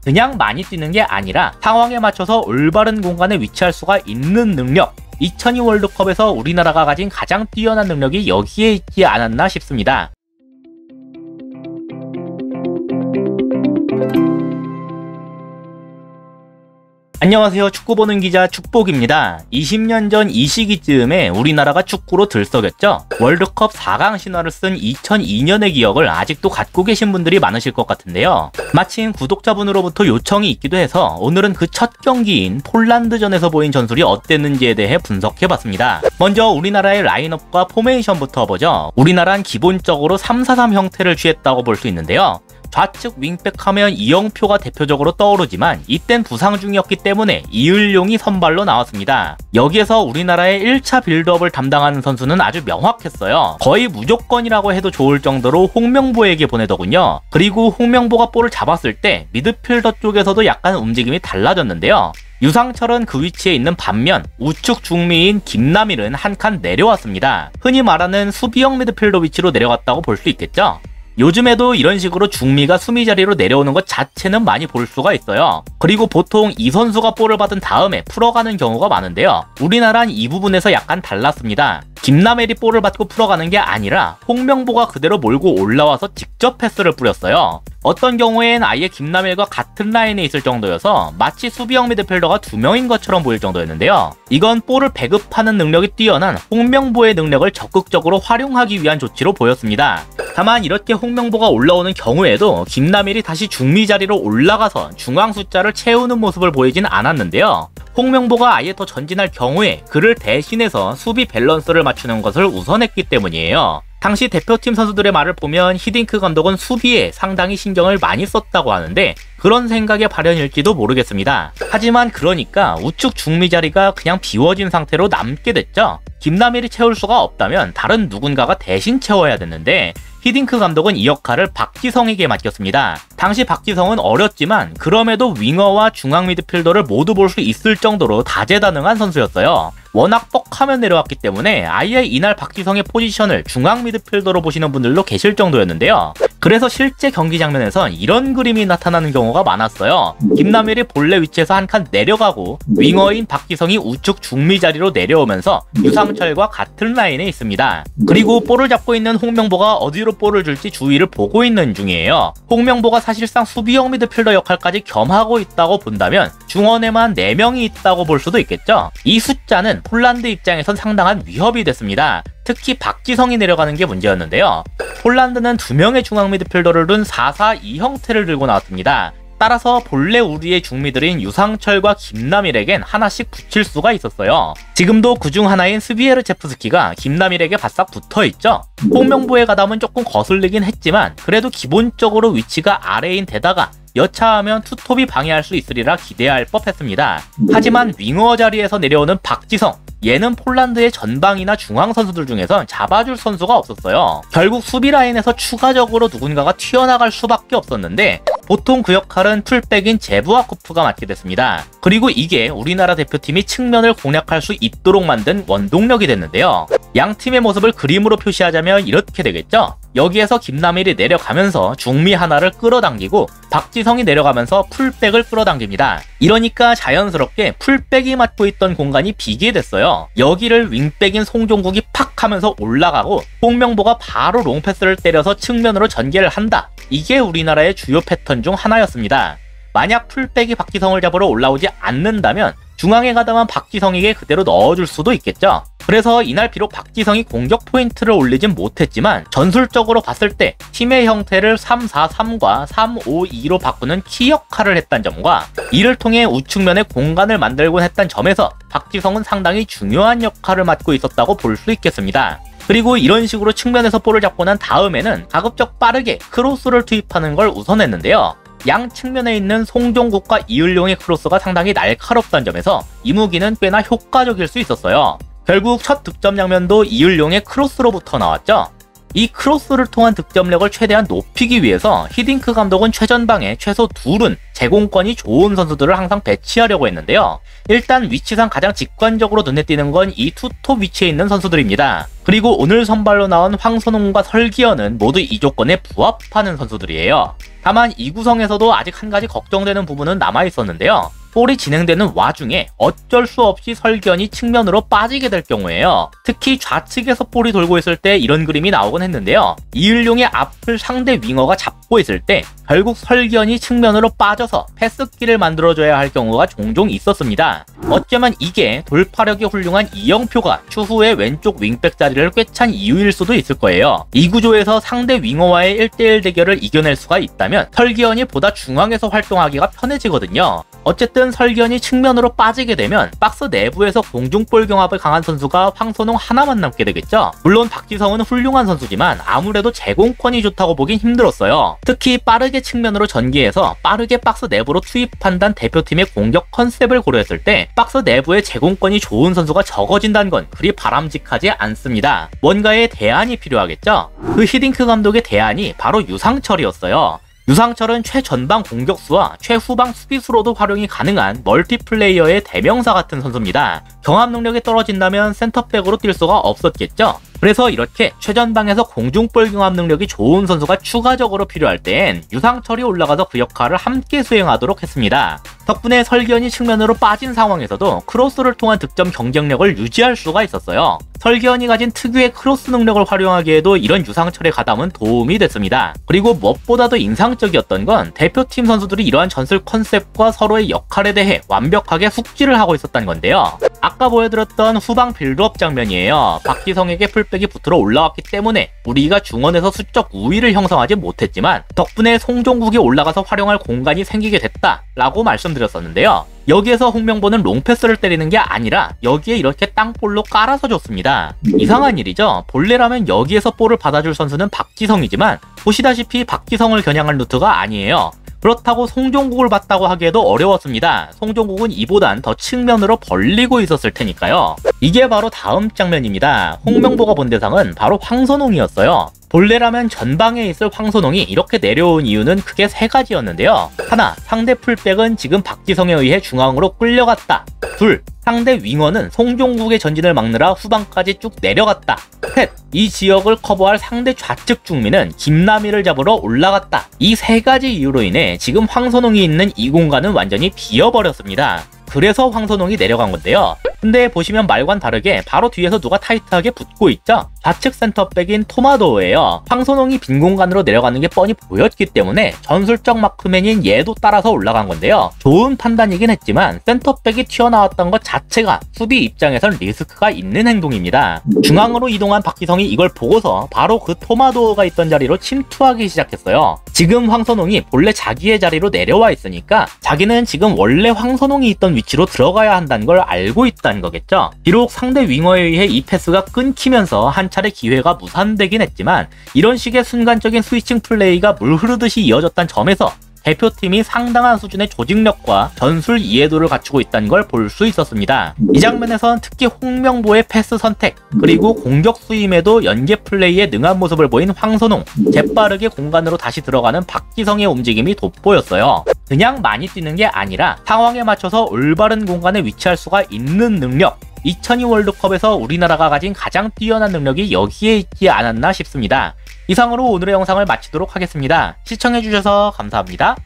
그냥 많이 뛰는 게 아니라 상황에 맞춰서 올바른 공간에 위치할 수가 있는 능력, 2002 월드컵에서 우리나라가 가진 가장 뛰어난 능력이 여기에 있지 않았나 싶습니다. 안녕하세요. 축구 보는 기자 축복입니다. 20년 전 이 시기쯤에 우리나라가 축구로 들썩였죠. 월드컵 4강 신화를 쓴 2002년의 기억을 아직도 갖고 계신 분들이 많으실 것 같은데요. 마침 구독자분으로부터 요청이 있기도 해서 오늘은 그 첫 경기인 폴란드전에서 보인 전술이 어땠는지에 대해 분석해봤습니다. 먼저 우리나라의 라인업과 포메이션부터 보죠. 우리나라는 기본적으로 3-4-3 형태를 취했다고 볼 수 있는데요. 좌측 윙백 하면 이영표가 대표적으로 떠오르지만 이땐 부상 중이었기 때문에 이을용이 선발로 나왔습니다. 여기에서 우리나라의 1차 빌드업을 담당하는 선수는 아주 명확했어요. 거의 무조건이라고 해도 좋을 정도로 홍명보에게 보내더군요. 그리고 홍명보가 볼을 잡았을 때 미드필더 쪽에서도 약간 움직임이 달라졌는데요. 유상철은 그 위치에 있는 반면 우측 중미인 김남일은 한 칸 내려왔습니다. 흔히 말하는 수비형 미드필더 위치로 내려갔다고 볼 수 있겠죠. 요즘에도 이런 식으로 중미가 수미 자리로 내려오는 것 자체는 많이 볼 수가 있어요. 그리고 보통 이 선수가 볼을 받은 다음에 풀어가는 경우가 많은데요. 우리나라는 이 부분에서 약간 달랐습니다. 김남일이 볼을 받고 풀어가는 게 아니라 홍명보가 그대로 몰고 올라와서 직접 패스를 뿌렸어요. 어떤 경우엔 아예 김남일과 같은 라인에 있을 정도여서 마치 수비형 미드필더가 2명인 것처럼 보일 정도였는데요. 이건 볼을 배급하는 능력이 뛰어난 홍명보의 능력을 적극적으로 활용하기 위한 조치로 보였습니다. 다만 이렇게 홍명보가 올라오는 경우에도 김남일이 다시 중미 자리로 올라가서 중앙 숫자를 채우는 모습을 보이진 않았는데요. 홍명보가 아예 더 전진할 경우에 그를 대신해서 수비 밸런스를 맞추는 것을 우선했기 때문이에요. 당시 대표팀 선수들의 말을 보면 히딩크 감독은 수비에 상당히 신경을 많이 썼다고 하는데 그런 생각의 발현일지도 모르겠습니다. 하지만 그러니까 우측 중미 자리가 그냥 비워진 상태로 남게 됐죠. 김남일이 채울 수가 없다면 다른 누군가가 대신 채워야 됐는데 히딩크 감독은 이 역할을 박지성에게 맡겼습니다. 당시 박지성은 어렸지만 그럼에도 윙어와 중앙 미드필더를 모두 볼 수 있을 정도로 다재다능한 선수였어요. 워낙 뻑하면 내려왔기 때문에 아예 이날 박지성의 포지션을 중앙 미드필더로 보시는 분들도 계실 정도였는데요. 그래서 실제 경기 장면에선 이런 그림이 나타나는 경우가 많았어요. 김남일이 본래 위치에서 한 칸 내려가고 윙어인 박지성이 우측 중미 자리로 내려오면서 유상철과 같은 라인에 있습니다. 그리고 볼을 잡고 있는 홍명보가 어디로 볼을 줄지 주위를 보고 있는 중이에요. 홍명보가 사실상 수비형 미드필더 역할까지 겸하고 있다고 본다면 중원에만 4명이 있다고 볼 수도 있겠죠. 이 숫자는 폴란드 입장에선 상당한 위협이 됐습니다. 특히 박지성이 내려가는 게 문제였는데요. 폴란드는 2명의 중앙 미드필더를 둔 4-4-2 형태를 들고 나왔습니다. 따라서 본래 우리의 중미들인 유상철과 김남일에겐 하나씩 붙일 수가 있었어요. 지금도 그중 하나인 스비에르체프스키가 김남일에게 바싹 붙어있죠. 홍명보의 가담은 조금 거슬리긴 했지만 그래도 기본적으로 위치가 아래인 데다가 여차하면 투톱이 방해할 수 있으리라 기대할 법했습니다. 하지만 윙어 자리에서 내려오는 박지성, 얘는 폴란드의 전방이나 중앙 선수들 중에선 잡아줄 선수가 없었어요. 결국 수비 라인에서 추가적으로 누군가가 튀어나갈 수밖에 없었는데 보통 그 역할은 풀백인 제부아코프가 맡게 됐습니다. 그리고 이게 우리나라 대표팀이 측면을 공략할 수 있도록 만든 원동력이 됐는데요. 양 팀의 모습을 그림으로 표시하자면 이렇게 되겠죠. 여기에서 김남일이 내려가면서 중미 하나를 끌어당기고 박지성이 내려가면서 풀백을 끌어당깁니다. 이러니까 자연스럽게 풀백이 맡고 있던 공간이 비게 됐어요. 여기를 윙백인 송종국이 팍 하면서 올라가고 홍명보가 바로 롱패스를 때려서 측면으로 전개를 한다. 이게 우리나라의 주요 패턴 중 하나였습니다. 만약 풀백이 박지성을 잡으러 올라오지 않는다면 중앙에 가담한 박지성에게 그대로 넣어줄 수도 있겠죠. 그래서 이날 비록 박지성이 공격 포인트를 올리진 못했지만 전술적으로 봤을 때 팀의 형태를 3-4-3과 3-5-2로 바꾸는 키 역할을 했다는 점과 이를 통해 우측면에 공간을 만들곤 했다는 점에서 박지성은 상당히 중요한 역할을 맡고 있었다고 볼 수 있겠습니다. 그리고 이런 식으로 측면에서 볼을 잡고 난 다음에는 가급적 빠르게 크로스를 투입하는 걸 우선했는데요. 양 측면에 있는 송종국과 이을용의 크로스가 상당히 날카롭다는 점에서 이 무기는 꽤나 효과적일 수 있었어요. 결국 첫 득점 장면도 이을용의 크로스로부터 나왔죠. 이 크로스를 통한 득점력을 최대한 높이기 위해서 히딩크 감독은 최전방에 최소 둘은 제공권이 좋은 선수들을 항상 배치하려고 했는데요. 일단 위치상 가장 직관적으로 눈에 띄는 건 이 투톱 위치에 있는 선수들입니다. 그리고 오늘 선발로 나온 황선홍과 설기현은 모두 이 조건에 부합하는 선수들이에요. 다만 이 구성에서도 아직 한 가지 걱정되는 부분은 남아있었는데요. 볼이 진행되는 와중에 어쩔 수 없이 설기현이 측면으로 빠지게 될 경우에요. 특히 좌측에서 볼이 돌고 있을 때 이런 그림이 나오곤 했는데요. 이을용의 앞을 상대 윙어가 잡고 있을 때 결국 설기현이 측면으로 빠져서 패스기를 만들어줘야 할 경우가 종종 있었습니다. 어쩌면 이게 돌파력이 훌륭한 이영표가 추후에 왼쪽 윙백 자리를 꿰찬 이유일 수도 있을 거예요. 이 구조에서 상대 윙어와의 1대1 대결을 이겨낼 수가 있다면 설기현이 보다 중앙에서 활동하기가 편해지거든요. 어쨌든 설기현이 측면으로 빠지게 되면 박스 내부에서 공중볼 경합을 강한 선수가 황선홍 하나만 남게 되겠죠. 물론 박지성은 훌륭한 선수지만 아무래도 제공권이 좋다고 보긴 힘들었어요. 특히 빠르게 측면으로 전개해서 빠르게 박스 내부로 투입한다는 대표팀의 공격 컨셉을 고려했을 때 박스 내부에 제공권이 좋은 선수가 적어진다는 건 그리 바람직하지 않습니다. 뭔가의 대안이 필요하겠죠. 그 히딩크 감독의 대안이 바로 유상철이었어요. 유상철은 최전방 공격수와 최후방 수비수로도 활용이 가능한 멀티플레이어의 대명사 같은 선수입니다. 경합 능력이 떨어진다면 센터백으로 뛸 수가 없었겠죠. 그래서 이렇게 최전방에서 공중볼 경합 능력이 좋은 선수가 추가적으로 필요할 땐 유상철이 올라가서 그 역할을 함께 수행하도록 했습니다. 덕분에 설기현이 측면으로 빠진 상황에서도 크로스를 통한 득점 경쟁력을 유지할 수가 있었어요. 설기현이 가진 특유의 크로스 능력을 활용하기에도 이런 유상철의 가담은 도움이 됐습니다. 그리고 무엇보다도 인상적이었던 건 대표팀 선수들이 이러한 전술 컨셉과 서로의 역할에 대해 완벽하게 숙지를 하고 있었다는 건데요. 아까 보여드렸던 후방 빌드업 장면이에요. 박지성에게 풀백이 붙들어 올라왔기 때문에 우리가 중원에서 수적 우위를 형성하지 못했지만 덕분에 송종국이 올라가서 활용할 공간이 생기게 됐다라고 말씀드렸었는데요. 여기에서 홍명보는 롱패스를 때리는 게 아니라 여기에 이렇게 땅볼로 깔아서 줬습니다. 이상한 일이죠. 본래라면 여기에서 볼을 받아줄 선수는 박지성이지만 보시다시피 박지성을 겨냥한 루트가 아니에요. 그렇다고 송종국을 봤다고 하기에도 어려웠습니다. 송종국은 이보단 더 측면으로 벌리고 있었을 테니까요. 이게 바로 다음 장면입니다. 홍명보가 본 대상은 바로 황선홍이었어요. 본래라면 전방에 있을 황선홍이 이렇게 내려온 이유는 크게 세 가지였는데요. 하나, 상대 풀백은 지금 박지성에 의해 중앙으로 끌려갔다. 둘, 상대 윙어는 송종국의 전진을 막느라 후방까지 쭉 내려갔다. 셋, 이 지역을 커버할 상대 좌측 중미는 김남희를 잡으러 올라갔다. 이 세 가지 이유로 인해 지금 황선홍이 있는 이 공간은 완전히 비어버렸습니다. 그래서 황선홍이 내려간 건데요. 근데 보시면 말과는 다르게 바로 뒤에서 누가 타이트하게 붙고 있죠? 좌측 센터백인 토마도예요. 황선홍이 빈 공간으로 내려가는 게 뻔히 보였기 때문에 전술적 마크맨인 얘도 따라서 올라간 건데요. 좋은 판단이긴 했지만 센터백이 튀어나왔던 것 자체가 수비 입장에선 리스크가 있는 행동입니다. 중앙으로 이동한 박지성이 이걸 보고서 바로 그 토마도가 있던 자리로 침투하기 시작했어요. 지금 황선홍이 본래 자기의 자리로 내려와 있으니까 자기는 지금 원래 황선홍이 있던 위치로 들어가야 한다는 걸 알고 있다는 거겠죠. 비록 상대 윙어에 의해 이 패스가 끊기면서 한 차례 기회가 무산되긴 했지만 이런 식의 순간적인 스위칭 플레이가 물 흐르듯이 이어졌다는 점에서 대표팀이 상당한 수준의 조직력과 전술 이해도를 갖추고 있다는 걸 볼 수 있었습니다. 이 장면에선 특히 홍명보의 패스 선택, 그리고 공격 수임에도 연계 플레이에 능한 모습을 보인 황선홍, 재빠르게 공간으로 다시 들어가는 박지성의 움직임이 돋보였어요. 그냥 많이 뛰는 게 아니라 상황에 맞춰서 올바른 공간에 위치할 수가 있는 능력, 2002 월드컵에서 우리나라가 가진 가장 뛰어난 능력이 여기에 있지 않았나 싶습니다. 이상으로 오늘의 영상을 마치도록 하겠습니다. 시청해주셔서 감사합니다.